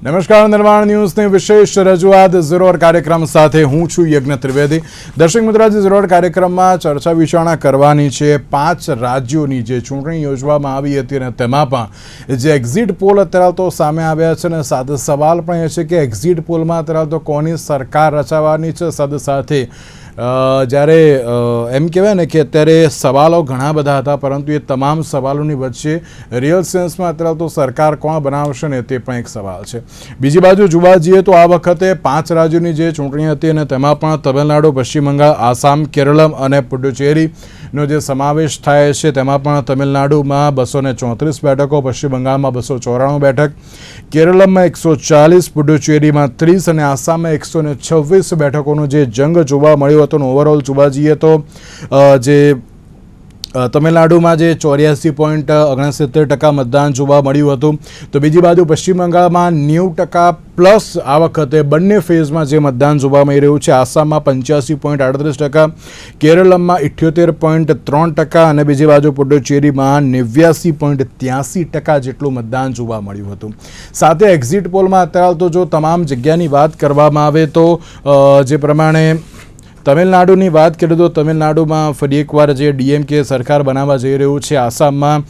નમસ્કાર, નિર્માણ ન્યૂઝની વિશેષ રજૂઆત ઝીરોર કાર્યક્રમ સાથે હું છું યજ્ઞ ત્રિવેદી. દર્શક મિત્રો, આજે ઝીરોર કાર્યક્રમમાં ચર્ચા વિચારણા કરવાની છે 5 રાજ્યોની જે ચૂંટણી યોજવામાં આવી હતી અને તેમાં પણ જે એક્ઝિટ પોલ અત્યારે તો સામે આવ્યા છે અને સાથે સવાલ પણ એ છે કે એક્ઝિટ પોલમાં અત્યારે તો કોની સરકાર રચાવાની છે. સાથે જ્યારે એમ કહેવાય ને કે અત્યારે સવાલો ઘણા બધા હતા, પરંતુ એ તમામ સવાલોની વચ્ચે રિયલ સેન્સમાં અત્યારે તો સરકાર કોણ બનાવશે ને તે પણ એક સવાલ છે. બીજી બાજુ જોવા જઈએ તો આ વખતે 5 રાજ્યોની જે ચૂંટણી હતી અને તેમાં પણ તમિલનાડુ, પશ્ચિમ બંગાળ, આસામ, કેરળમ અને પુડુચેરીનો જે સમાવેશ થાય છે. તેમાં પણ તમિલનાડુમાં 234 બેઠકો, પશ્ચિમ બંગાળમાં 294 બેઠક, કેરળમમાં 140, પુડુચેરીમાં 30 અને આસામમાં 126 બેઠકોનો જે જંગ જોવા મળ્યો હતો. ઓવરઓલ જોવા જઈએ તો જે તમિલનાડુમાં જે 84.69% મતદાન જોવા મળ્યું હતું, તો બીજી બાજુ પશ્ચિમ બંગાળમાં 90% પ્લસ આ વખતે બંને ફેઝમાં જે મતદાન જોવા મળી રહ્યું છે. આસામમાં 85.38%, કેરળમાં 78.3% અને બીજી બાજુ પુડુચેરીમાં 89.83% જેટલું મતદાન જોવા મળ્યું હતું. સાથે એક્ઝિટ પોલમાં અત્યારે તો જો તમામ જગ્યાની વાત કરવામાં આવે તો જે પ્રમાણે તમિલનાડુની વાત કરીએ તો તમિલનાડુમાં ફરી એકવાર જે ડીએમકે સરકાર બનાવવા જઈ રહ્યું છે. આસામમાં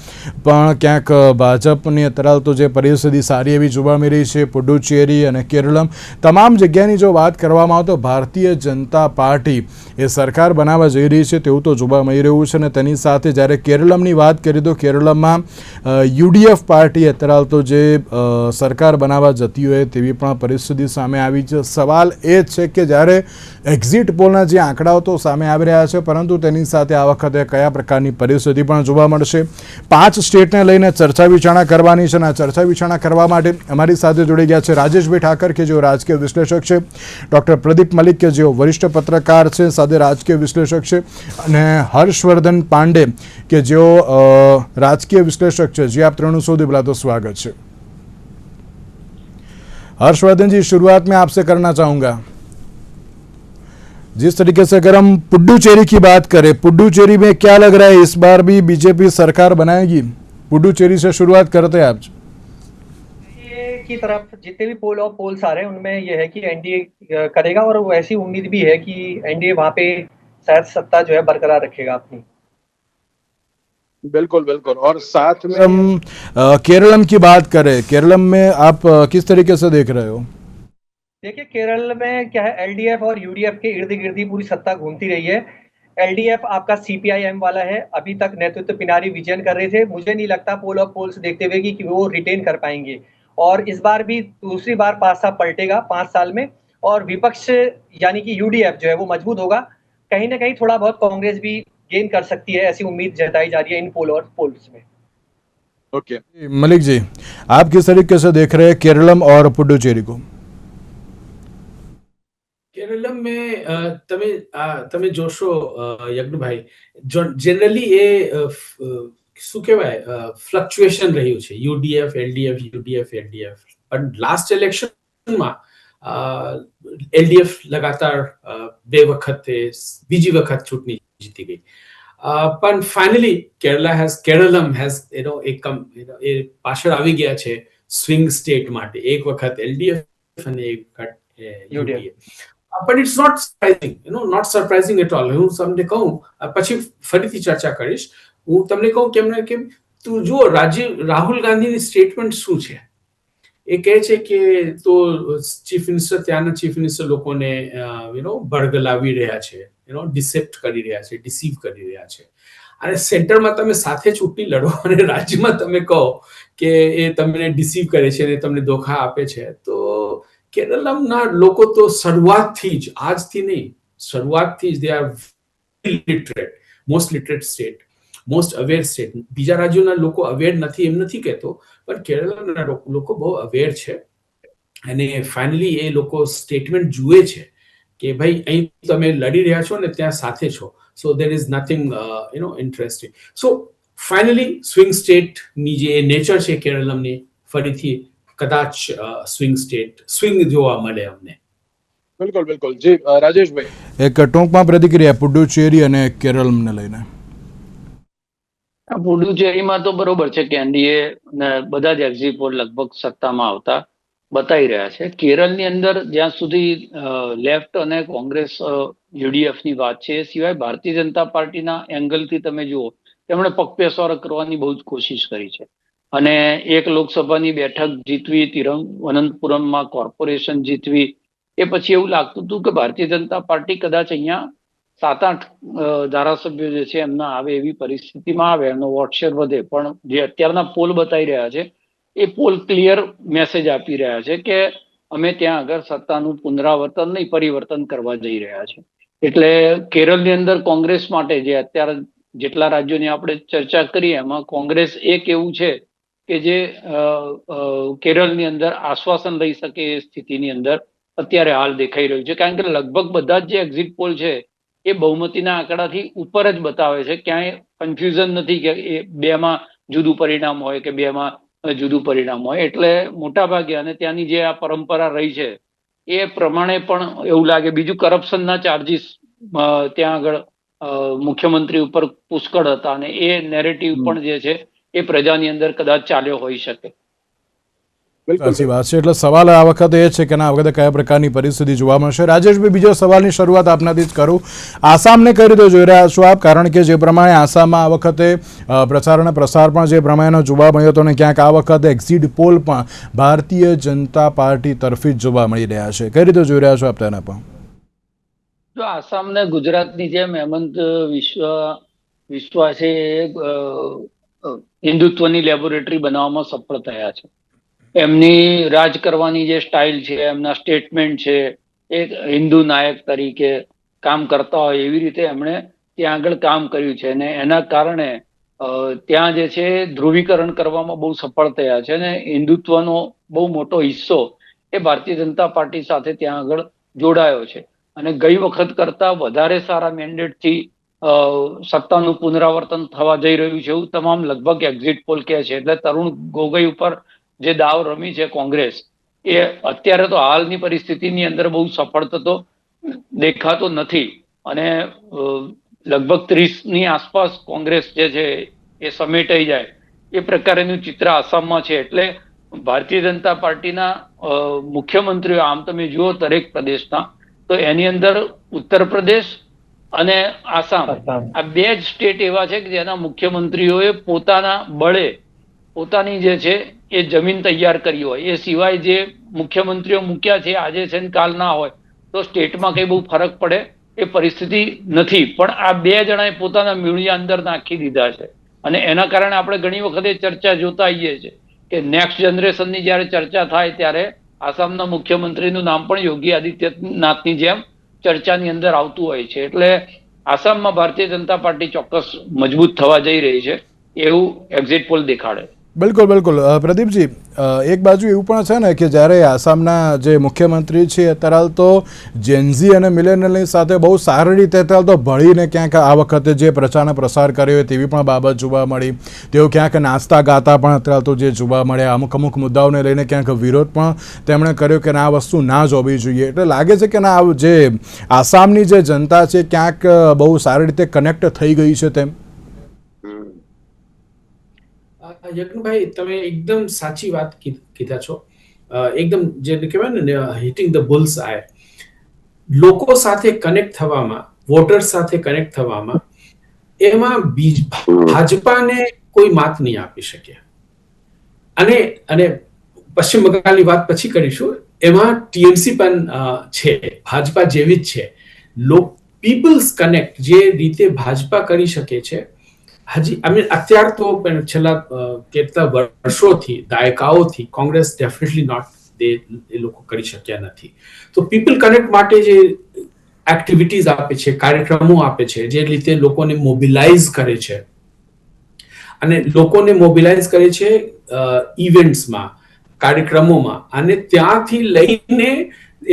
પણ ક્યાંક ભાજપની અત્યારે તો જે પરિસ્થિતિ સારી એવી જોવા મળી રહી છે. પુડુચેરી અને કેરળમ તમામ જગ્યાની જો વાત કરવામાં આવે તો ભારતીય જનતા પાર્ટી એ સરકાર બનાવવા જઈ રહી છે તેવું તો જોવા મળી રહ્યું છે. અને તેની સાથે જ્યારે કેરળમની વાત કરીએ તો કેરળમમાં યુડીએફ પાર્ટી અત્યારે તો જે સરકાર બનાવવા જતી હોય તેવી પણ પરિસ્થિતિ સામે આવી છે. સવાલ એ છે કે જ્યારે એક્ઝિટ પોલના જે આંકડાઓ તો સામે આવી રહ્યા છે, પરંતુ તેની સાથે આ વખતે કયા પ્રકારની પરિસ્થિતિ પણ જોવા મળશે. 5 સ્ટેટને લઈને ચર્ચા વિચારણા કરવાની છે અને આ ચર્ચા વિચારણા કરવા માટે અમારી સાથે જોડી ગયા છે રાજેશભાઈ ઠાકર કે જેઓ રાજકીય વિશ્લેષક છે, ડૉક્ટર પ્રદીપ મલિક કે જેઓ વરિષ્ઠ પત્રકાર છે, સાથે રાજકીય વિશ્લેષક છે, અને હર્ષવર્ધન પાંડે કે જેઓ રાજકીય વિશ્લેષક છે. જે આપ ત્રણનું સૌથી પહેલા તો स्वागत है. हर्षवर्धन जी, शुरुआत में आपसे करना चाहूंगा, जिस तरीके से अगर हम पुडुचेरी की बात करें, पुडुचेरी में क्या लग रहा है इस बार भी बीजेपी सरकार बनाएगी? पुडुचेरी से शुरुआत करते हैं आप. की तरफ जितने भी पोल्स आ रहे हैं उनमें यह है कि एनडीए करेगा और वैसी उम्मीद भी है कि एनडीए वहां पे शायद सत्ता जो है बरकरार रखेगा अपनी. बिल्कुल बिल्कुल. और साथ में हम केरलम की बात करें, केरलम में आप किस तरीके से देख रहे हो? देखिए, केरल में क्या है, एलडीएफ और यूडीएफ के इर्द गिर्द ही पूरी सत्ता घूमती रही है. एलडीएफ आपका सीपीआईएम वाला है, अभी तक नेतृत्व पिनारी विजयन कर रहे थे. मुझे नहीं लगता पोल्स देखते हुए कि वो रिटेन कर पाएंगे और इस बार भी दूसरी बार पासा पलटेगा 5 साल में और विपक्ष यानी कि यूडीएफ जो है वो मजबूत होगा. कहीं ना कहीं थोड़ा बहुत कांग्रेस भी गेन कर सकती है, ऐसी उम्मीद जताई जा रही है इन पोल्स में. ओके मलिक जी, आप किस तरीके से देख रहे हैं केरलम और पुडुचेरी को? કેરળમ મેં તમે જોશો યજ્ઞભાઈ, જનરલી એ શું કહેવાય ફ્લક્ચ્યુએશન રહ્યું છે, યુડીએફ એલડીએફ. પણ લાસ્ટ ઇલેક્શનમાં એલડીએફ લગાતાર 2 વખતે બીજી વખત ચૂંટણી જીતી ગઈ. પણ ફાઇનલી કેરળમ હેઝ એ પાછળ આવી ગયા છે સ્વિંગ સ્ટેટ માટે, એક વખત એલડીએફ અને એક વખત UDF. But it's not surprising, not surprising at all. હું તમને કહું, પછી ફરીથી ચર્ચા કરીશ. હું તમને કહું કેમ તું જુઓ રાહુલ ગાંધીની સ્ટેટમેન્ટ શું છે. એ કહે છે કે તો ત્યાંના ચીફ મિનિસ્ટર લોકોને બળગલાવી રહ્યા છે, ડિસેપ્ટ કરી રહ્યા છે, ડિસીવ કરી રહ્યા છે. અને સેન્ટરમાં તમે સાથે ચૂંટણી લડો અને રાજ્યમાં તમે કહો કે એ તમને ડિસીવ કરે છે અને તમને ધોખા આપે છે. તો કેરળના લોકો તો શરૂઆતથી જ, આજથી નહીં, શરૂઆતથી જ they are literate, most literate state, most aware state. બીજા રાજ્યોના લોકો અવેર નથી એમ નથી કહેતો, પણ કેરળના લોકો બહુ અવેર છે. અને ફાઇનલી એ લોકો સ્ટેટમેન્ટ જુએ છે કે ભાઈ અહીં તમે લડી રહ્યા છો ને ત્યાં સાથે છો. So there is nothing interesting. So finally swing સ્ટેટની જે નેચર છે કેરળમની, ફરીથી કદાચ સ્વિંગ જોવા મળે અમને. બિલકુલ બિલકુલ. જી રાજેશભાઈ, એક ટૂંકમાં પ્રતિક્રિયા પુડુચેરી અને કેરળમને લઈને. પુડુચેરીમાં તો બરોબર છે કે એનડીએ બધા જ એક્ઝિટ પોલ લગભગ સત્તામાં આવતા બતાવી રહ્યા છે. કેરળની અંદર જ્યાં સુધી લેફ્ટ અને કોંગ્રેસ યુડીએફ ની વાત છે, એ સિવાય ભારતીય જનતા પાર્ટીના એંગલથી તમે જુઓ, તેમણે પગપેસારો કરવાની બહુ જ કોશિશ કરી છે અને એક લોકસભાની બેઠક જીતવી, તિરુવનંતપુરમમાં કોર્પોરેશન જીતવી, એ પછી એવું લાગતું હતું કે ભારતીય જનતા પાર્ટી કદાચ અહીંયા 7-8 ધારાસભ્યો જે છે એમના આવે એવી પરિસ્થિતિમાં આવે, એમનો વોટ શેર વધે. પણ જે અત્યારના પોલ બતાવી રહ્યા છે, એ પોલ ક્લિયર મેસેજ આપી રહ્યા છે કે અમે ત્યાં આગળ સત્તાનું પુનરાવર્તન નહીં, પરિવર્તન કરવા જઈ રહ્યા છે. એટલે કેરળની અંદર કોંગ્રેસ માટે જે અત્યારે જેટલા રાજ્યોની આપણે ચર્ચા કરીએ એમાં કોંગ્રેસ એક એવું છે કે જે કેરળની અંદર આશ્વાસન લઈ શકે એ સ્થિતિની અંદર અત્યારે હાલ દેખાઈ રહ્યું છે. કારણ કે લગભગ બધા જ જે એક્ઝિટ પોલ છે એ બહુમતીના આંકડાથી ઉપર જ બતાવે છે. ક્યાંય કન્ફ્યુઝન નથી કે એ બેમાં જુદું પરિણામ હોય કે બેમાં જુદું પરિણામ હોય. એટલે મોટા ભાગે અને ત્યાંની જે આ પરંપરા રહી છે એ પ્રમાણે પણ એવું લાગે. બીજું, કરપ્શનના ચાર્જીસ ત્યાં આગળ મુખ્યમંત્રી ઉપર પુષ્કળ હતા અને એ નેરેટિવ પણ જે છે એ પ્રજાની અંદર કદાચ ચાલ્યો હોઈ શકે. સાચી વાત છે. એટલે સવાલ આ વખતે એ છે કે આ વખતે કયા પ્રકારની પરિસ્થિતિ જોવા મળશે. રાજેશભાઈ, બીજો સવાલની શરૂઆત આપનાથી જ કરું. આસામને કઈ રીતે જોઈ રહ્યા છો આપ? કારણ કે જે પ્રમાણે આસામમાં આ વખતે પ્રચાર અને પ્રસાર પણ જે પ્રમાણેનો જોવા મળ્યો હતો અને ક્યાંક આ વખતે એક્ઝિટ પોલ પણ ભારતીય જનતા પાર્ટી તરફી જ જોવા મળી રહ્યા છે. કઈ રીતે જોઈ રહ્યા છો આપ તેને? પણ જો આસામને ગુજરાતની જેમ હેમંત વિશ્વા છે હિન્દુત્વની લેબોરેટરી બનાવવામાં સફળ થયા છે. એમની રાજ કરવાની જે સ્ટાઇલ છે, એમના સ્ટેટમેન્ટ છે, એક હિન્દુ નાયક તરીકે કામ કરતા હોય એવી રીતે એમણે ત્યાં આગળ કામ કર્યું છે અને એના કારણે ત્યાં જે છે ધ્રુવીકરણ કરવામાં બહુ સફળ થયા છે અને હિન્દુત્વનો બહુ મોટો હિસ્સો એ ભારતીય જનતા પાર્ટી સાથે ત્યાં આગળ જોડાયો છે અને ગઈ વખત કરતા વધારે સારા મેન્ડેટથી સત્તાનું પુનરાવર્તન થવા જઈ રહ્યું છે એવું તમામ લગભગ એક્ઝિટ પોલ કહે છે. એટલે તરુણ ગોગોઈ ઉપર જે દાવ રમી છે કોંગ્રેસ, એ અત્યારે તો હાલની પરિસ્થિતિની અંદર બહુ સફળ થતો દેખાતો નથી અને લગભગ 30ની આસપાસ કોંગ્રેસ જે છે એ સમેટાઈ જાય એ પ્રકારનું ચિત્ર આસામમાં છે. એટલે ભારતીય જનતા પાર્ટીના મુખ્યમંત્રીઓ આમ તમે જુઓ દરેક પ્રદેશના, તો એની અંદર ઉત્તર પ્રદેશ અને આસામ આ બે જ સ્ટેટ એવા છે કે જેના મુખ્યમંત્રીઓએ પોતાના બળે પોતાની જે છે એ જમીન તૈયાર કરી હોય. એ સિવાય જે મુખ્યમંત્રીઓ મૂક્યા છે આજે છે ને કાલ ના હોય તો સ્ટેટમાં કઈ બહુ ફરક પડે એ પરિસ્થિતિ નથી. પણ આ બે જણાએ પોતાના મીડિયા અંદર નાખી દીધા છે અને એના કારણે આપણે ઘણી વખતે ચર્ચા જોતા આવીએ છીએ કે નેક્સ્ટ જનરેશનની જયારે ચર્ચા થાય ત્યારે આસામના મુખ્યમંત્રીનું નામ પણ યોગી આદિત્યનાથની જેમ ચર્ચાની અંદર આવતું હોય છે. એટલે આસામમાં ભારતીય જનતા પાર્ટી ચોક્કસ મજબૂત થવા જઈ રહી છે એવું એક્ઝિટ પોલ દેખાડે. બિલકુલ બિલકુલ. પ્રદીપજી, એક બાજુ એવું પણ છે ને કે જ્યારે આસામના જે મુખ્યમંત્રી છે અત્યારે તો જેનઝી અને મિલેનિયલની સાથે બહુ સારી રીતે અત્યારે તો ભળીને ક્યાંક આ વખતે જે પ્રચાર અને પ્રસાર કર્યો હોય તેવી પણ બાબત જોવા મળી. તેઓ ક્યાંક નાચતા ગાતા પણ અત્યારે તો જે જોવા મળ્યા. અમુક મુદ્દાઓને લઈને ક્યાંક વિરોધ પણ તેમણે કર્યો કે આ વસ્તુ ના જ હોવી જોઈએ. એટલે લાગે છે કે ના જે આસામની જે જનતા છે ક્યાંક બહુ સારી રીતે કનેક્ટ થઈ ગઈ છે તેમ? યજ્ઞભાઈ, તમે એકદમ સાચી વાત કીધા છો. એકદમ જે કહેવાય ને હિટિંગ ધ બુલ્સ આય. લોકો સાથે કનેક્ટ થવામાં, વોટર્સ સાથે કનેક્ટ થવામાં એમાં ભાજપાને કોઈ માત નહીં આપી શકે. અને પશ્ચિમ બંગાળની વાત પછી કરીશું. એમાં ટીએમસી પણ છે, ભાજપા જેવી જ છે. પીપલ્સ કનેક્ટ જે રીતે ભાજપા કરી શકે છે હજી અત્યાર તો છેલ્લા કેટલા વર્ષોથી, દાયકાઓથી કોંગ્રેસ ડેફિનેટલી નોટ એ લોકો કરી શક્યા નથી. તો પીપલ કનેક્ટ માટે જે એક્ટિવિટીઝ આપે છે, કાર્યક્રમો આપે છે, જે રીતે લોકોને મોબિલાઇઝ કરે છે અને લોકોને મોબિલાઇઝ કરે છે ઇવેન્ટ્સમાં, કાર્યક્રમોમાં, અને ત્યાંથી લઈને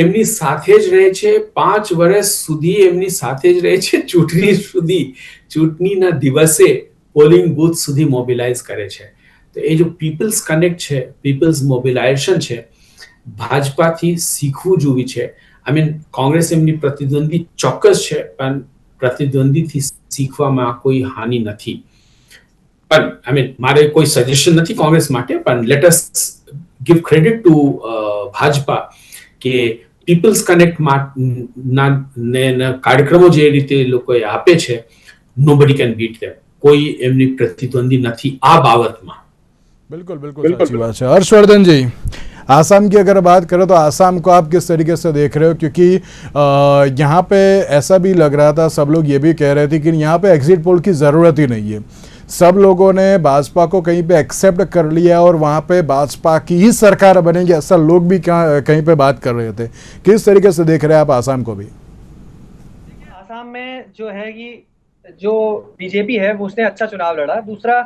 એમની સાથે જ રહે છે. 5 વર્ષ સુધી એમની સાથે જ રહે છે. ચૂંટણી સુધી, ચૂંટણીના દિવસે પોલિંગ બૂથ સુધી મોબિલાઇઝ કરે છે. તો એ જો પીપલ્સ કનેક્ટ છે, પીપલ્સ મોબિલાઇઝેશન છે, ભાજપાથી શીખવું જોઈએ છે. કોંગ્રેસ એમની પ્રતિદ્વંદી ચોક્કસ છે, પણ પ્રતિદ્વંદીથી શીખવામાં કોઈ હાનિ નથી. પણ મારે કોઈ સજેશન નથી કોંગ્રેસ માટે, પણ let us give credit to Bhajpa કે પીપલ્સ કનેક્ટ ના કાર્યક્રમો જે રીતે લોકોએ આપે છે, nobody can beat them. કોઈ એમની પ્રતિદ્વંદી નથી આ બાબતમાં. बिल्कुल बिल्कुल अच्छी बात है। हर्षवर्धन जी, आसाम की अगर बात करें तो आसाम को आप किस तरीके से देख रहे हो, क्योंकि यहाँ पे ऐसा भी लग रहा था, सब लोग ये भी कह रहे थे कि यहाँ पे एग्जिट पोल की ज़रूरत ही नहीं है, सब लोगों ने भाजपा को कहीं पे एक्सेप्ट कर लिया और वहाँ पे भाजपा की ही सरकार बनेगी, ऐसा लोग भी कहीं पे बात कर रहे थे। किस तरीके से देख रहे हैं आप आसाम को भी? आसाम में जो है कि जो बीजेपी है वो उसने अच्छा चुनाव लड़ा। दूसरा,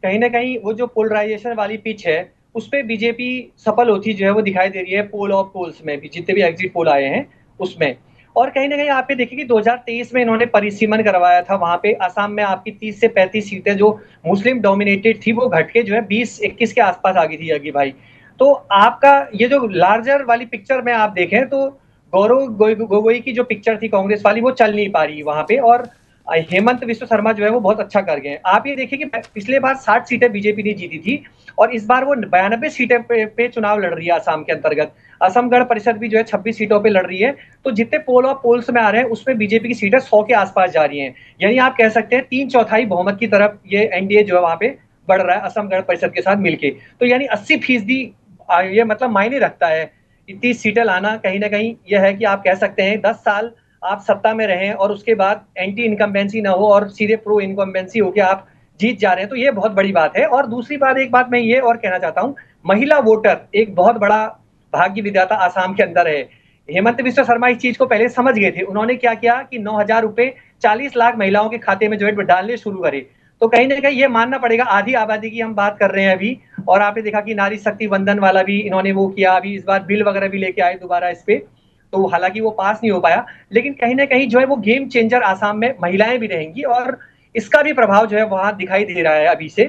कहीं ना कहीं वो जो पोलराइजेशन वाली पिच है उस पर बीजेपी सफल होती जो है वो दिखाई दे रही है, पोल ऑफ पोल्स में भी, जितने भी एग्जिट पोल आए हैं उसमें। और कहीं ना कहीं आप ये देखिए कि 2023 में इन्होंने परिसीमन करवाया था, वहां पे आसाम में आपकी 30 से 35 सीटें जो मुस्लिम डोमिनेटेड थी वो घट के जो है 20-21 के आसपास आ गई थी अगी भाई। तो आपका ये जो लार्जर वाली पिक्चर में आप देखें तो गौरव गोगोई की जो पिक्चर थी कांग्रेस वाली वो चल नहीं पा रही वहां पे, और हेमंत विश्व शर्मा जो है वो बहुत अच्छा कर गए। आप ये देखिए कि पिछले बार 60 सीटें बीजेपी ने जीती थी और इस बार वो 92 सीटें पे चुनाव लड़ रही है आसाम के अंतर्गत। असम गण परिषद भी जो है 26 सीटों पे लड़ रही है। तो जितने पोल और पोल्स में आ रहे हैं उसमें बीजेपी की सीटें 100 के आसपास जा रही हैं, यानी आप कह सकते हैं 3/4 बहुमत की तरफ ये एनडीए जो है वहां पे बढ़ रहा है असम गण परिषद के साथ मिलके। तो यानी 80% ये मतलब मायने रखता है। इतनी सीटें लाना कहीं ना कहीं यह है कि आप कह सकते हैं 10 साल आप सत्ता में रहें और उसके बाद एंटी इनकम्बेंसी ना हो और सीधे प्रो इनकम्बेंसी होकर आप जीत जा रहे हैं, तो ये बहुत बड़ी बात है। और दूसरी बात, एक बात मैं ये और कहना चाहता हूँ, महिला वोटर एक बहुत बड़ा भाग्य विधाता आसाम के अंदर है। हेमंत विश्व शर्मा इस चीज को पहले समझ गए थे। उन्होंने क्या किया कि 9,000 रुपए 40 लाख महिलाओं के खाते में जो है डालने शुरू करे। तो कहीं ना कहीं ये मानना पड़ेगा, आधी आबादी की हम बात कर रहे हैं अभी, और आपने देखा कि नारी शक्ति वंदन वाला भी इन्होंने वो किया। अभी इस बार बिल वगैरह भी लेके आए दोबारा इस पे, तो हालांकि वो पास नहीं हो पाया, लेकिन कहीं ना कहीं जो है वो गेम चेंजर आसाम में महिलाएं भी रहेंगी और इसका भी प्रभाव जो है वहां दिखाई दे रहा है अभी से,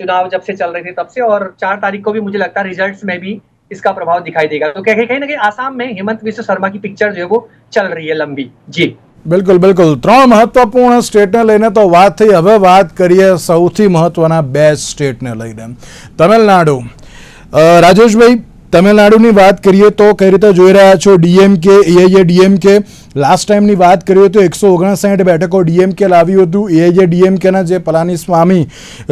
चुनाव जब से चल रहे थे तब से, और 4 तारीख को भी मुझे लगता है रिजल्ट्स में भी इसका प्रभाव दिखाई देगा। तो कहीं ना कहीं आसाम में हेमंत विश्व शर्मा की पिक्चर जो है वो चल रही है लंबी। जी बिल्कुल बिल्कुल। 3 महत्वपूर्ण स्टेटने लईने तो बात थई, हवे बात करिए सौथी महत्वना 2 स्टेटने लईने। तमिलनाडु, राजेशभाई, तमिलनाडुની વાત કરીએ તો કઈ રીતે જોઈ રહ્યા છો? ડીએમકે, એઆઈએડીએમકે લાસ્ટ ટાઈમની વાત કરીએ તો 159 બેઠકો ડીએમકે લાવ્યું હતું। એઆઈએડીએમકેના જે પલાનીસ્વામી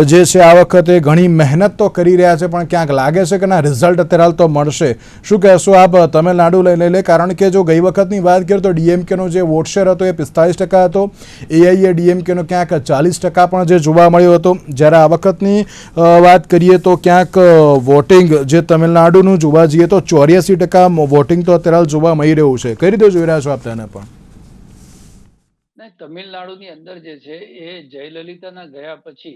જે છે આ વખતે ઘણી મહેનત તો કરી રહ્યા છે, પણ ક્યાંક લાગે છે કે ના રિઝલ્ટ અત્યારે તો મળશે। શું કહેશો આપ તમિલનાડુ લઈને? કારણ કે જો ગઈ વખતની વાત કરીએ તો ડીએમકેનો જે વોટ શેર હતો એ 45% હતો, એઆઈએડીએમકેનો ક્યાંક 40% પણ જે જોવા મળ્યો હતો। જ્યારે આ વખતની વાત કરીએ તો ક્યાંક વોટિંગ જે તમિલનાડુનું જોવા જઈએ તો 84% વોટિંગ તો અત્યારે જોવા મળી રહ્યું છે। કઈ રીતે જોઈ રહ્યા છો આપ તેને? પણ તમિલનાડુની અંદર જે છે એ જયલલિતાના ગયા પછી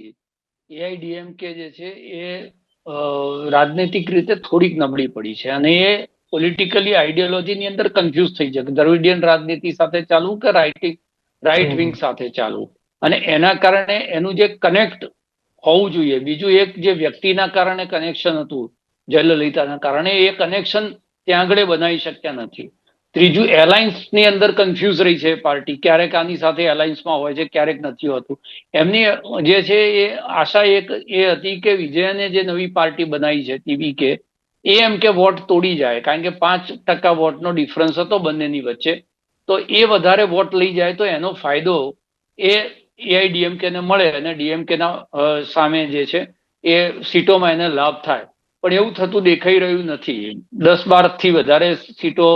એઆઈડીએમકે જે છે એ રાજનૈતિક રીતે થોડીક નબળી પડી છે અને એ પોલિટિકલી આઈડિયોલોજીની અંદર કન્ફ્યુઝ થઈ છે કે દ્રવિડિયન રાજનીતિ સાથે ચાલવું કે રાઇટ વિંગ સાથે ચાલવું, અને એના કારણે એનું જે કનેક્ટ હોવું જોઈએ, બીજું એક જે વ્યક્તિના કારણે કનેક્શન હતું જયલલિતાના કારણે, એ કનેક્શન ત્યાં આગળ બનાવી શક્યા નથી। ત્રીજું, એલાયન્સની અંદર કન્ફ્યુઝ રહી છે પાર્ટી, ક્યારેક આની સાથે એલાયન્સમાં હોય છે, ક્યારેક નથી હોતું। એમની જે છે એ આશા એક એ હતી કે વિજયને જે નવી પાર્ટી બનાવી છે ટીવીકે, એ એમ કે વોટ તોડી જાય, કારણ કે 5% વોટનો ડિફરન્સ હતો બંનેની વચ્ચે, તો એ વધારે વોટ લઈ જાય તો એનો ફાયદો એ એઆઈડીએમકે ને મળે અને ડીએમકેના સામે જે છે એ સીટોમાં એને લાભ થાય, પણ એવું થતું દેખાઈ રહ્યું નથી। 10-12 થી વધારે સીટો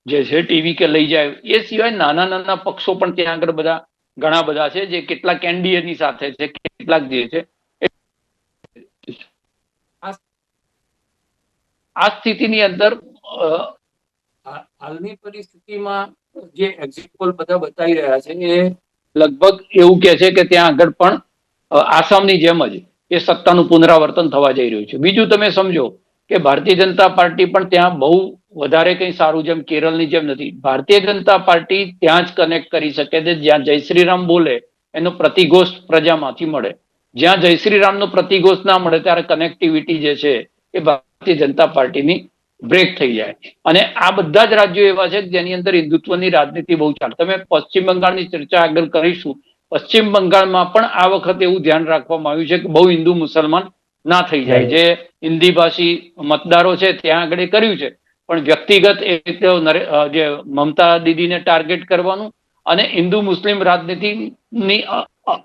જે છે ટીવીકે લઈ જાય। એ સિવાય નાના નાના પક્ષો પણ ત્યાં આગળ બધા ઘણા બધા છે, જે કેટલાક એનડીએ ની સાથે છે, કેટલાક જે છે। આ સ્થિતિની અંદર હાલની પરિસ્થિતિમાં જે એક્ઝિટ પોલ બધા બતાવી રહ્યા છે એ લગભગ એવું કે છે કે ત્યાં આગળ પણ આસામની જેમ જ એ સત્તાનું પુનરાવર્તન થવા જઈ રહ્યું છે। બીજું તમે સમજો કે ભારતીય જનતા પાર્ટી પણ ત્યાં બહુ વધારે કંઈ સારું જેમ કેરળની જેમ નથી। ભારતીય જનતા પાર્ટી ત્યાં જ કનેક્ટ કરી શકે છે જ્યાં જય શ્રીરામ બોલે એનો પ્રતિઘોષ પ્રજામાંથી મળે। જ્યાં જય શ્રીરામનો પ્રતિઘોષ ના મળે ત્યારે કનેક્ટિવિટી જે છે એ ભારતીય જનતા પાર્ટીની બ્રેક થઈ જાય। અને આ બધા જ રાજ્યો એવા છે જેની અંદર હિન્દુત્વની રાજનીતિ બહુ ચાલે। તમે પશ્ચિમ બંગાળની ચર્ચા આગળ કરીશું। પશ્ચિમ બંગાળમાં પણ આ વખતે એવું ધ્યાન રાખવામાં આવ્યું છે કે બહુ હિન્દુ મુસલમાન ના થઈ જાય. જે હિન્દી ભાષી મતદારો છે ત્યાં આગળ કર્યું છે, પણ વ્યક્તિગત એક જે મમતા દીદીને ટાર્ગેટ કરવાનું અને હિન્દુ મુસ્લિમ રાજનીતિની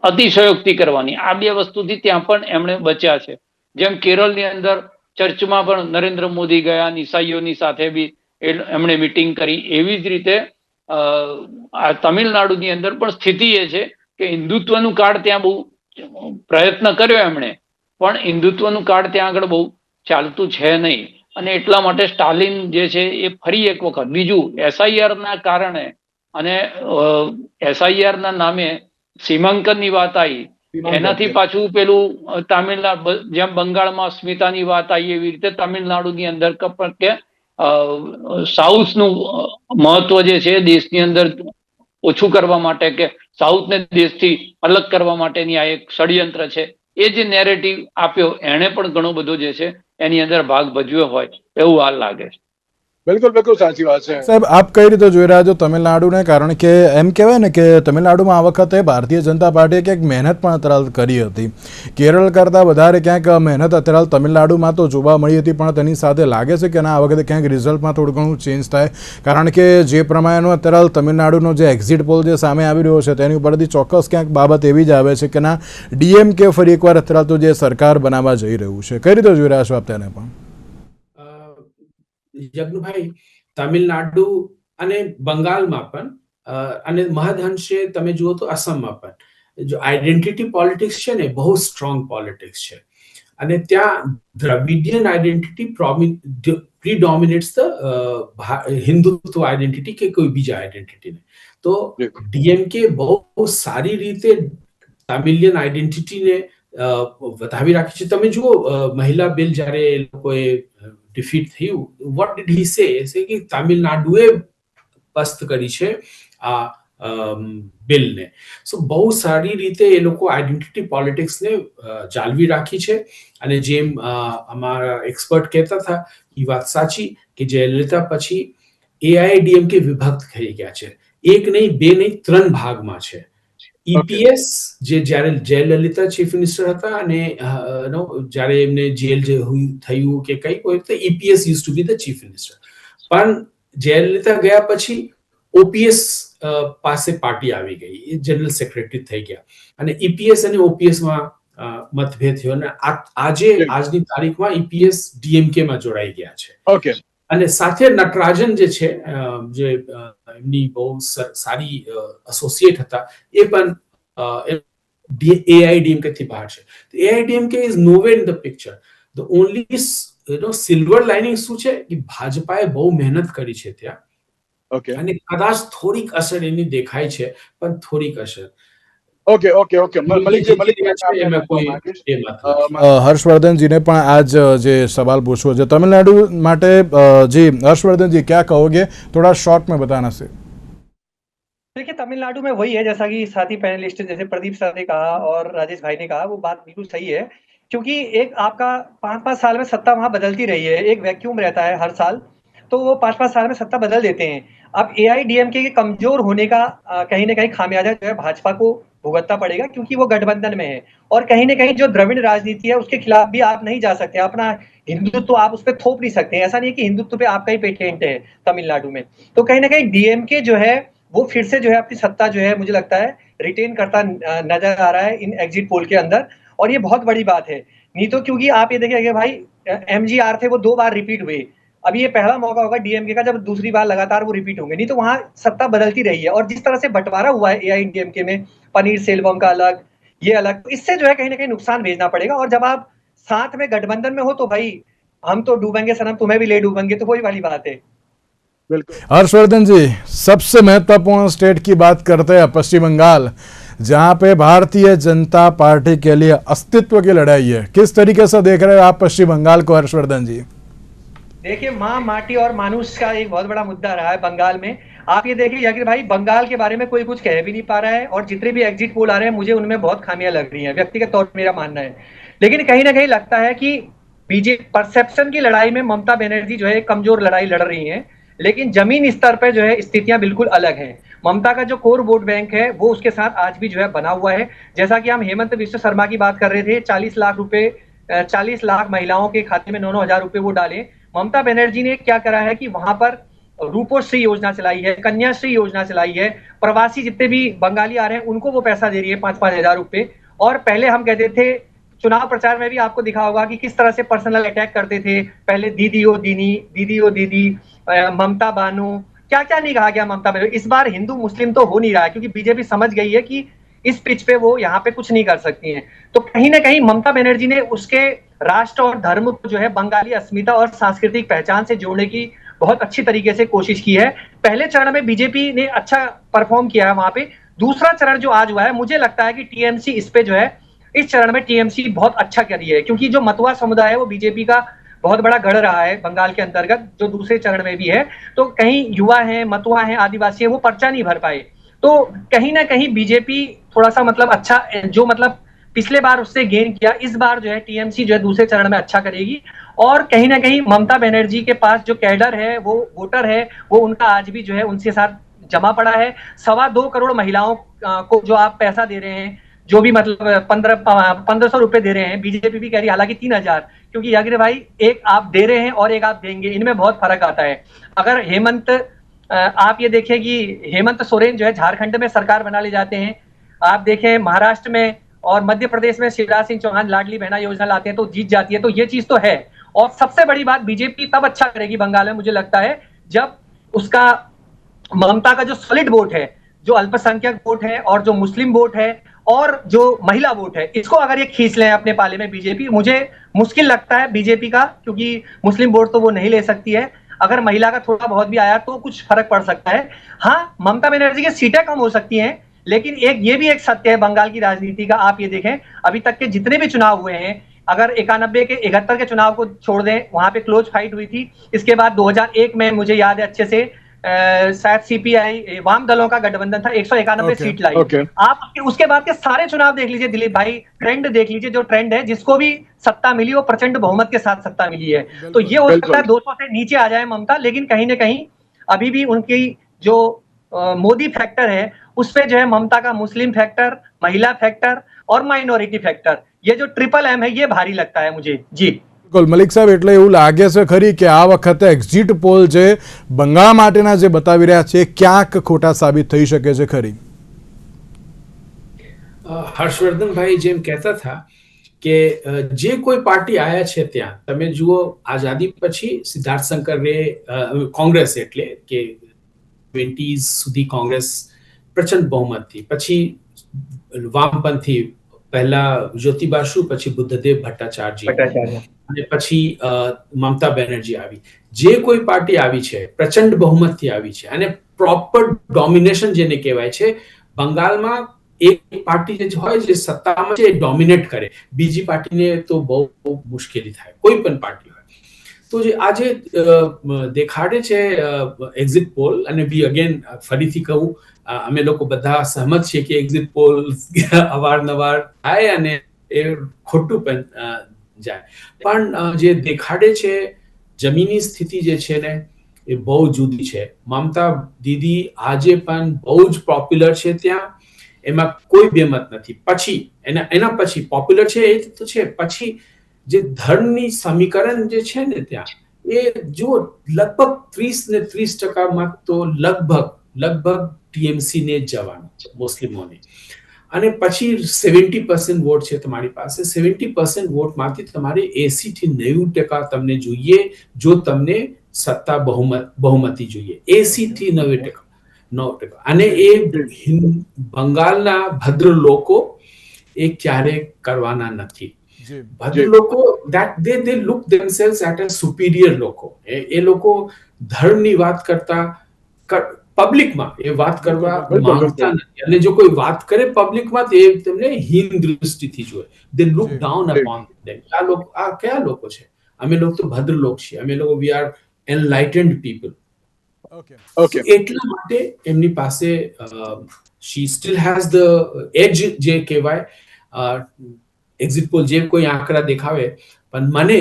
અતિશયોક્તિ કરવાની, આ બે વસ્તુથી ત્યાં પણ એમણે બચ્યા છે. જેમ કેરળની અંદર ચર્ચમાં પણ નરેન્દ્ર મોદી ગયા, ઈસાઈઓની સાથે બી એમણે મિટિંગ કરી, એવી જ રીતે આ તમિલનાડુની અંદર પણ સ્થિતિ એ છે કે હિન્દુત્વનું કાર્ડ ત્યાં બહુ પ્રયત્ન કર્યો એમણે, પણ હિન્દુત્વનું કાર્ડ ત્યાં આગળ બહુ ચાલતું છે નહીં. અને એટલા માટે સ્ટાલિન જે છે એ ફરી એક વખત, બીજું SIR ના કારણે અને SIR ના નામે સીમાંકનની વાત આવી, એનાથી પાછું પેલું તામિલનાડુ જેમ બંગાળમાં સ્મિતાની વાત આવી, એવી રીતે તમિલનાડુની અંદર કે સાઉથનું મહત્વ જે છે દેશની અંદર ઓછું કરવા માટે, કે સાઉથને દેશથી અલગ કરવા માટેની આ એક ષડયંત્ર છે. એ જે નેરેટિવ આપ્યો એને પણ ઘણો બધો જે છે એની અંદર ભાગ ભજવ્યો હોય એવું હાલ લાગે છે. બિલકુલ બિલકુલ સાચી વાત છે. સાહેબ, આપ કઈ રીતે જોઈ રહ્યા છો તમિલનાડુને? કારણ કે એમ કહેવાય ને કે તમિલનાડુમાં આ વખતે ભારતીય જનતા પાર્ટીએ ક્યાંક મહેનત પણ અત્યારે કરી હતી. કેરળ કરતાં વધારે ક્યાંક મહેનત અત્યારે તમિલનાડુમાં તો જોવા મળી હતી, પણ તેની સાથે લાગે છે કે ના, આ વખતે ક્યાંક રિઝલ્ટમાં થોડું ઘણું ચેન્જ થાય? કારણ કે જે પ્રમાણેનો અત્યારે તમિલનાડુનો જે એક્ઝિટ પોલ જે સામે આવી રહ્યો છે તેની ઉપરથી ચોક્કસ ક્યાંક બાબત એવી જ આવે છે કે ના, DMK ફરી એકવાર અત્યારે તો જે સરકાર બનાવવા જઈ રહ્યું છે. કઈ રીતે જોઈ રહ્યા છો આપ તેને? પણ યજ્ઞભાઈ, તમિલનાડુ અને બંગાળમાં પણ અને મહદઅંશે તમે જુઓ તો અસમમાં પણ જો આઈડેન્ટિટી પોલિટિક્સ છે ને, બહુ સ્ટ્રોંગ પોલિટિક્સ છે. અને ત્યાં Dravidian identity પ્રીડોમિનેટ્સ the Hindutva identity કે કોઈ બીજા આઈડેન્ટિટીને. તો DMK બહુ સારી રીતે તમિલિયન આઈડેન્ટિટીને વધાવી રાખી છે. તમે જુઓ, મહિલા બિલ જ્યારે એ લોકોએ ડિફીટ થયું, વોટ ડીડ હી સે કે તમિલનાડુએ પસ્ત કરી છે આ બિલને. સો બહુ સારી રીતે એ લોકો આઈડેન્ટિટી પોલિટિક્સને જાળવી રાખી છે. અને જેમ અમારા એક્સપર્ટ કહેતા હતા, એ વાત સાચી કે જયલલિતા પછી AIADMK વિભક્ત થઈ ગયા છે. એક નહીં, બે નહીં, 3 ભાગમાં છે. EPS જે જ્યારે જયલલિતા ચીફ મિનિસ્ટર હતા અને જ્યારે એમને જેલ જે થયું કે કઈ કોઈ તો EPS use to B the chief minister. પણ જયલલિતા ગયા પછી OPS પાસે પાર્ટી આવી ગઈ, એ જનરલ સેક્રેટરી થઈ ગયા અને EPS અને OPS માં મતભેદ થયો અને આજની તારીખમાં EPS DMK માં જોડાઈ ગયા છે. ઓકે. અને સાથે નટરાજન જે છે, જે એમની બહુ સારી એસોસિએટ હતા, એ પણ AIADMK થી બહાર છે. AIADMK is nowhere in the picture. The only silver lining શું છે કે ભાજપાએ બહુ મહેનત કરી છે ત્યાં. ઓકે. અને કદાચ થોડીક અસર એની દેખાય છે, પણ થોડીક અસર. Okay okay okay. હર્ષवर्धनજીને પણ આજ જે સવાલ પૂછવો છે तमिलनाडु માટે. जी हर्षवर्धन जी, क्या कहोगे? थोड़ा शॉर्ट में बताना से. देखिए, तमिलनाडु में वही है, जैसा कि साथी पैनलिस्ट जैसे प्रदीप सर ने कहा और राजेश भाई ने कहा, वो बात बिल्कुल सही है. क्योंकि एक आपका 5-5 साल में सत्ता वहां बदलती रही है, एक वैक्यूम रहता है हर साल, तो वो 5-5 साल में सत्ता बदल देते हैं. अब AIADMK के कमजोर होने का कहीं ना कहीं खामियाजा जो है भाजपा को भुगतना पड़ेगा, क्योंकि वो गठबंधन में है. और कहीं ना कहीं जो द्रविड़ राजनीति है उसके खिलाफ भी आप नहीं जा सकते, अपना हिंदुत्व आप उस पर थोप नहीं सकते. ऐसा नहीं है कि हिंदुत्व पे आपका ही पेटेंट है तमिलनाडु में. तो कहीं ना कहीं DMK जो है वो फिर से जो है अपनी सत्ता जो है मुझे लगता है रिटेन करता नजर आ रहा है इन एग्जिट पोल के अंदर, और ये बहुत बड़ी बात है. नहीं तो क्योंकि आप ये देखिए भाई, MGR थे वो 2 बार रिपीट हुए, अब ये पहला मौका होगा DMK का जब दूसरी बार लगातार वो रिपीट होंगे. नहीं तो वहां सत्ता बदलती रही है, और जिस तरह से बंटवारा हुआ है AIADMK में, पनीर सेल्वम का अलग, ये अलग, तो इससे जो है कहीं ना कहीं नुकसान भेजना पड़ेगा. और जब आप साथ में गठबंधन में हो तो भाई हम तो डूबेंगे सनम, तुम्हें भी ले डूबेंगे, तो वही वाली बात है. हर्षवर्धन जी, सबसे महत्वपूर्ण स्टेट की बात करते हैं, पश्चिम बंगाल, जहां पे भारतीय जनता पार्टी के लिए अस्तित्व की लड़ाई है. किस तरीके से देख रहे हो आप पश्चिम बंगाल को, हर्षवर्धन जी? देखिए, माँ, माटी और मानुष का एक बहुत बड़ा मुद्दा रहा है बंगाल में. आप ये देखिए यागिर भाई, बंगाल के बारे में कोई कुछ कह भी नहीं पा रहा है, और जितने भी एग्जिट पोल आ रहे हैं मुझे उनमें बहुत खामियां लग रही हैं, व्यक्तिगत तौर पर मेरा मानना है. लेकिन कहीं ना कहीं लगता है कि बीजेपी परसेप्शन की लड़ाई में ममता बनर्जी जो है कमजोर लड़ाई लड़ रही है, लेकिन जमीन स्तर पर जो है स्थितियां बिल्कुल अलग हैं. ममता का जो कोर वोट बैंक है वो उसके साथ आज भी जो है बना हुआ है. जैसा कि हम हेमंत विश्व शर्मा की बात कर रहे थे, 40 लाख रुपए 40 लाख महिलाओं के खाते में 9-9 हजार रुपए वो डाले। ममता बनर्जी ने क्या करा है कि वहां पर रूपोश्री योजना चलाई है, कन्याश्री योजना चलाई है, प्रवासी जितने भी बंगाली आ रहे हैं उनको वो पैसा दे रही है 5-5 हजार रुपए। और पहले हम कहते थे, चुनाव प्रचार में भी आपको दिखा होगा कि किस तरह से पर्सनल अटैक करते थे, पहले दीदी ओ दीनी, दीदी ओ दीदी, ममता बानो, क्या क्या नहीं कहा गया ममता बनर्जी। इस बार हिंदू मुस्लिम तो हो नहीं रहा है, क्योंकि बीजेपी समझ गई है कि इस पिच पे वो यहाँ पे कुछ नहीं कर सकती हैं। तो कहीं ना कहीं ममता बनर्जी ने उसके राष्ट्र और धर्म को जो है बंगाली अस्मिता और सांस्कृतिक पहचान से जोड़ने की बहुत अच्छी तरीके से कोशिश की है। पहले चरण में बीजेपी ने अच्छा परफॉर्म किया है वहां पे। दूसरा चरण जो आज हुआ है, मुझे लगता है कि टीएमसी इस पे जो है, इस चरण में टीएमसी बहुत अच्छा कर रही है, क्योंकि जो मतुआ समुदाय है वो बीजेपी का बहुत बड़ा गढ़ रहा है बंगाल के अंतर्गत, जो दूसरे चरण में भी है। तो कहीं युवा है, मतुआ है, आदिवासी है, वो पर्चा नहीं भर पाए। तो कहीं ना कहीं बीजेपी थोड़ा सा मतलब अच्छा, जो मतलब पिछले बार उससे गेन किया, इस बार जो है टीएमसी जो है दूसरे चरण में अच्छा करेगी। और कहीं ना कहीं ममता बनर्जी के पास जो कैडर है, वो वोटर है, वो उनका आज भी जो है उनके साथ जमा पड़ा है। 2.25 करोड़ महिलाओं को जो आप पैसा दे रहे हैं, जो भी मतलब 1500 रुपए दे रहे हैं, बीजेपी भी कह रही है, हालांकि 3000, क्योंकि यज्ञ भाई एक आप दे रहे हैं और एक आप देंगे, इनमें बहुत फर्क आता है। अगर हेमंत, आप ये देखिए कि हेमंत सोरेन जो है झारखंड में सरकार बना ले जाते हैं, आप देखें महाराष्ट्र में और मध्य प्रदेश में शिवराज सिंह चौहान लाडली बहना योजना लाते हैं तो जीत जाती है। तो ये चीज तो है। और सबसे बड़ी बात, बीजेपी तब अच्छा करेगी बंगाल में मुझे लगता है जब उसका ममता का जो सॉलिड वोट है, जो अल्पसंख्यक वोट है और जो मुस्लिम वोट है और जो महिला वोट है, इसको अगर ये खींच लें अपने पाले में बीजेपी, मुझे मुश्किल लगता है बीजेपी का, क्योंकि मुस्लिम वोट तो वो नहीं ले सकती है। अगर महिला का थोड़ा बहुत भी आया तो कुछ फर्क पड़ सकता है। हाँ, ममता बनर्जी की सीटें कम हो सकती हैं, लेकिन ये भी एक सत्य है बंगाल की राजनीति का। आप ये देखें, अभी तक के जितने भी चुनाव हुए हैं, अगर 91 के 71 के चुनाव को छोड़ दें, वहां पे क्लोज फाइट हुई थी। इसके बाद 2001 में मुझे याद है अच्छे से, शायद सीपीआई वाम दलों का गठबंधन था, 191 सीट लाई। आप उसके बाद के सारे चुनाव देख लीजिए दिलीप भाई, ट्रेंड देख लीजिए, जो ट्रेंड है, जिसको भी सत्ता मिली वो प्रचंड बहुमत के साथ सत्ता मिली है। तो ये हो सकता है 200 से नीचे आ जाए ममता, लेकिन कहीं ना कहीं अभी भी उनकी जो मोदी फैक्टर है, उस पे जो है ममता का मुस्लिम फैक्टर, महिला फैक्टर और माइनॉरिटी फैक्टर, ये जो ट्रिपल एम है, ये भारी लगता है मुझे। जी બિલકુલ મલિક સાહેબ, એટલે એવું લાગે છે ખરી કે આ વખતે એક્ઝિટ પોલ જે બંગાળ માટેના જે બતાવી રહ્યા છે ક્યાંક ખોટા સાબિત થઈ શકે છે ખરી? હર્ષવર્ધન ભાઈ જેમ કહેતા હતા કે જે કોઈ પાર્ટી આયા છે ત્યાં તમે જુઓ, આઝાદી પછી સિદ્ધાર્થ શંકરે કોંગ્રેસ એટલે કે 20s સુધી કોંગ્રેસ પ્રચંડ બહુમતથી, પછી વામપંથી, પહેલા જ્યોતિબા સુ, પછી બુદ્ધદેવ ભટ્ટાચાર્ય અને પછી મમતા બેનર્જી આવી. જે કોઈ પાર્ટી આવી છે પ્રચંડ બહુમતથી આવી છે અને પ્રોપર ડોમિનેશન જેને કહેવાય છે, બંગાળમાં એક પાર્ટી જે હોય જે સત્તામાં છે એ ડોમિનેટ કરે, બીજી પાર્ટીને તો બહુ મુશ્કેલી થાય, કોઈ પણ પાર્ટી હોય. તો જે આજે દેખાડે છે એક્ઝિટ પોલ, અને બી અગેન ફરીથી કહું, અમે લોકો બધા સહમત છીએ કે એક્ઝિટ પોલ અવારનવાર થાય અને એ ખોટું પણ જાય, પણ જે દેખાડે છે જમીની સ્થિતિ જે છે ને એ બહુ જુદી છે. મમતા દીદી આજે પણ બહુ જ પોપ્યુલર છે ત્યાં, એમાં કોઈ બેમત નથી. પછી એના પછી પોપ્યુલર છે એ તો છે, પછી જે ધર્મની સમીકરણ જે છે ને ત્યાં, એ જો લગભગ 30 ને 30% તો લગભગ ટીએમસી ને જ જવાનું છે, મુસ્લિમોને. અને પછી 70% વોટ છે તમારી પાસે. 70% વોટમાંથી તમારે 80 થી 90% તમને જોઈએ, જો તમને સત્તા બહુમતી જોઈએ, 80 થી 90%. અને એ બંગાળના ભદ્ર લોકો એ ક્યારે કરવાના નથી. ભદ્ર લોકો they look themselves at a superior લોકો. એ લોકો ધર્મની વાત કરતા પબ્લિકમાં એ વાત કરવા માંગતા નથી, અને જો કોઈ વાત કરે પબ્લિકમાં તો એ તેમને હીન દૃષ્ટિથી જોવે. they look down upon them. આ કયા લોકો છે? અમે લોકો તો ભદ્ર લોક છીએ, અમે લોકો we are enlightened people. એટલા માટે એમની પાસે she still has the edge જે કહેવાય. એક્ઝિટ પોલ જે કોઈ આંકડા દેખાવે, પણ મને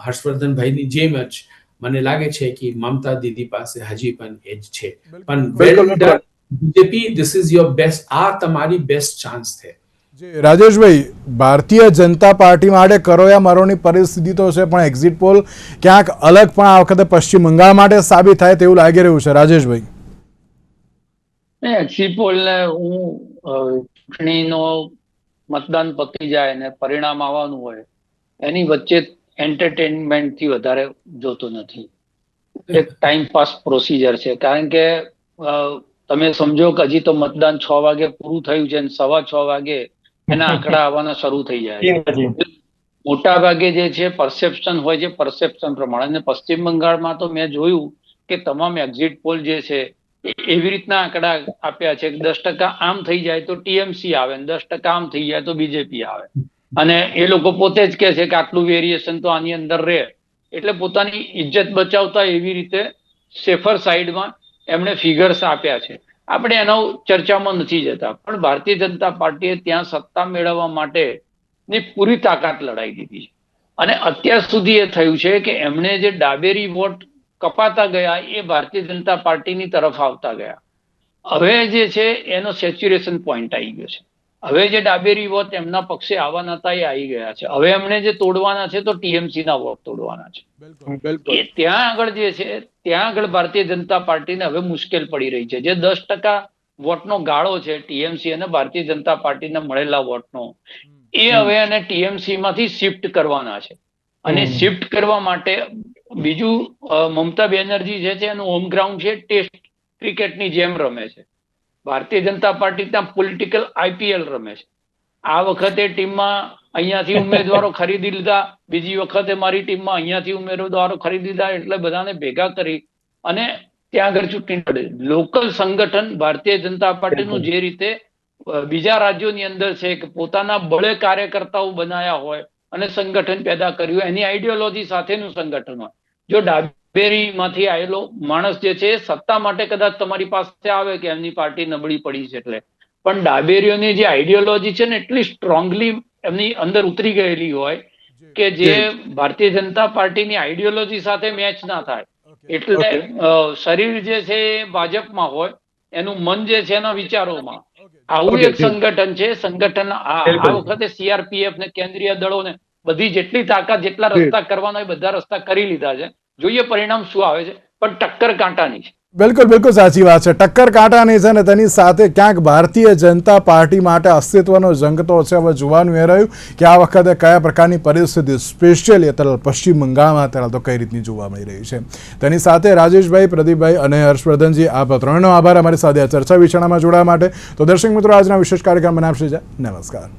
હર્ષવર્ધનભાઈની જેમ જ મને લાગે છે કે મમતા દીદી પાસે હજી પણ એજ છે. પણ BJP, this is your best, આ તમારી બેસ્ટ ચાન્સ છે. રાજેશભાઈ, ભારતીય જનતા પાર્ટી માટે કરોયા મરોની પરિસ્થિતિ તો છે, પણ એક્ઝિટ પોલ ક્યાંક અલગ પણ આ વખતે પશ્ચિમ બંગાળ માટે સાબિત થાય તેવું લાગી રહ્યું છે. રાજેશભાઈ, એક્ઝિટ પોલ ને હું ચૂંટણીનો મતદાન પતી જાય ને પરિણામ આવવાનું હોય એની વચ્ચે એન્ટરટેનમેન્ટ થી વધારે જોતો નથી. એક ટાઈમ પાસ પ્રોસીજર છે, કારણ કે તમે સમજો કે હજી તો મતદાન 6 વાગે પૂરું થયું છે અને 6:15 વાગે એના આંકડા આવવાના શરૂ થઈ જાય. મોટા ભાગે જે છે પરસેપ્શન હોય છે, પરસેપ્શન પ્રમાણે. અને પશ્ચિમ બંગાળમાં તો મેં જોયું કે તમામ એક્ઝિટ પોલ જે છે એવી રીતના આંકડા આપ્યા છે કે 10% આમ થઈ જાય તો ટીએમસી આવે, 10% આમ થઈ જાય તો બીજેપી આવે. અને એ લોકો પોતે જ કહે છે કે આટલું વેરિએશન તો આની અંદર રહે, એટલે પોતાની ઇજ્જત બચાવતા એવી રીતે સેફર સાઈડમાં એમણે ફિગર્સ આપ્યા છે. આપણે એનો ચર્ચામાં નથી જતા, પણ ભારતીય જનતા પાર્ટીએ ત્યાં સત્તા મેળવવા માટેની પૂરી તાકાત લડાઈ દીધી છે. અને અત્યાર સુધી એ થયું છે કે એમણે જે ડાબેરી વોટ કપાતા ગયા એ ભારતીય જનતા પાર્ટીની તરફ આવતા ગયા. હવે જે છે એનો સેચ્યુરેશન પોઈન્ટ આવી ગયો છે. હવે જે ડાબેરી વોટ એમના પક્ષે આવવાના હતા એ આવી ગયા છે. હવે એમણે જે તોડવાના છે તો ટીએમસી ના વોટ તોડવાના છે. એ ત્યાં આગળ જે છે ત્યાં આગળ ભારતીય જનતા પાર્ટીને હવે મુશ્કેલ પડી રહી છે. જે 10% વોટનો ગાળો છે ટીએમસી અને ભારતીય જનતા પાર્ટીને મળેલા વોટનો, એ હવે એને ટીએમસી માંથી શિફ્ટ કરવાના છે. અને શિફ્ટ કરવા માટે બીજું મમતા બેનર્જી જે છે એનું હોમ ગ્રાઉન્ડ છે ટેસ્ટ ક્રિકેટની જેમ રમે છે. ભારતીય જનતા પાર્ટી ત્યાં પોલિટિકલ આઈપીએલ રમે છે. આ વખતે ટીમમાં અહીંયાથી ઉમેદવારો ખરીદી લીધા, બીજી વખતે મારી ટીમમાં અહીંયાથી ઉમેદવારો ખરીદી લીધા, એટલે બધાને ભેગા કરી અને ત્યાં આગળ ચૂંટણી લડે. લોકલ સંગઠન ભારતીય જનતા પાર્ટીનું જે રીતે બીજા રાજ્યોની અંદર છે કે પોતાના બળે કાર્યકર્તાઓ બનાયા હોય અને સંગઠન પેદા કર્યું, એની આઈડિયોલોજી સાથેનું સંગઠન હોય. જો ડાબેરી માંથી આવેલો માણસ જે છે સત્તા માટે કદાચ તમારી પાસે આવે કે એમની પાર્ટી નબળી પડી છે એટલે, પણ ડાબેરીઓની જે આઈડિયોલોજી છે ને એટલી સ્ટ્રોંગલી એમની અંદર ઉતરી ગયેલી હોય કે જે ભારતીય જનતા પાર્ટીની આઈડિયોલોજી સાથે મેચ ના થાય. એટલે શરીર જે છે એ ભાજપમાં હોય, એનું મન જે છે એના વિચારોમાં. આવું એક સંગઠન છે. સંગઠન આ વખતે સીઆરપીએફ ને કેન્દ્રીય દળો ને બધી જેટલી તાકાત જેટલા રસ્તા કરવાના હોય બધા રસ્તા કરી લીધા છે. જોઈએ પરિણામ શું આવે છે, પણ ટક્કર કાંટાની છે. બિલકુલ બિલકુલ સાચી વાત છે. ટક્કર કાંટાની છે ને તેની સાથે ક્યાંક ભારતીય જનતા પાર્ટી માટે અસ્તિત્વનો જંગ તો છે. હવે જોવાનું એ રહ્યું કે આ વખતે કયા પ્રકારની પરિસ્થિતિ સ્પેશિયલી અત્યારે પશ્ચિમ બંગાળમાં અત્યારે તો કઈ રીતની જોવા મળી રહી છે. તેની સાથે રાજેશભાઈ, પ્રદીપભાઈ અને હર્ષવર્ધનજી, આપ ત્રણનો આભાર અમારી સાથે આ ચર્ચા વિચારણામાં જોડાવા માટે. તો દર્શક મિત્રો, આજના વિશેષ કાર્યક્રમ બનાવશે. નમસ્કાર.